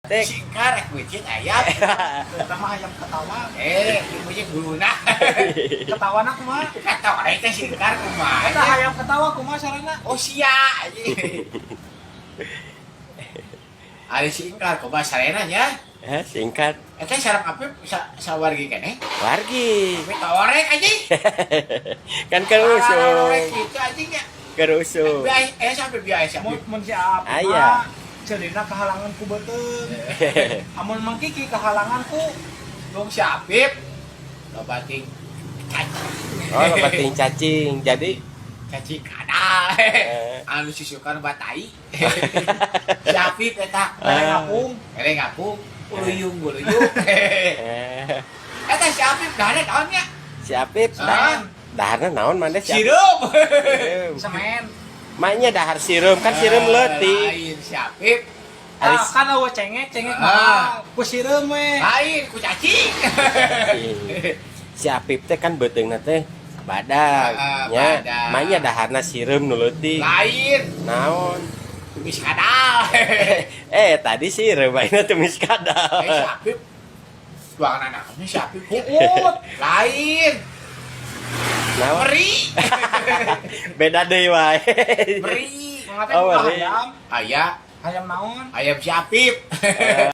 Singkar kucing ayam. Sama ayam ketawa. Kucing guluna. Ketawa nak kumaha? Katawa teh singkar kumaha. Eta ayam ketawa kumaha sarana? Oh sia anjing. Ari singkar kumaha sarena nya? Singkat. Eta sareng apip sawargi keneh. Wargi. Tapi tawarek anjing. Kan kerusung. Itu anjing ya. Kerusung. Sampai biasa. Mun si apa? Aya. Cerina kehalangan ku beuteung. Amun Mang Kiki kehalangan ku Dong si Apip. Lo bating cacing. Oh, bating cacing. Jadi Cacing kada. Anu sisukan batai. Si Apip eta mere ngapung. Uluyung. Eta si Apip dahana naonnya? si Apip daharna naon mande si Apip? Sirup. semen. Maknya dahar sirum kan sirum leutik. Lain si Apip. Kan eueuh cengek mah ku sireum we. Lain ku cacing. Si Apip teh kan beuteungna teh badag nya. Badag. Maknya daharna sirum nu leutik. Lain Naon? tumis kadal. Tadi sirum ayeuna tumis Si kadal. Apip. Tuangan anaknya si Apip. Puut. Lain. Naon? Meri. Beda deui wae. Meri. Mangate Oh, ku meri. ayam. Ayam. Ayam naon? Ayam si Apip.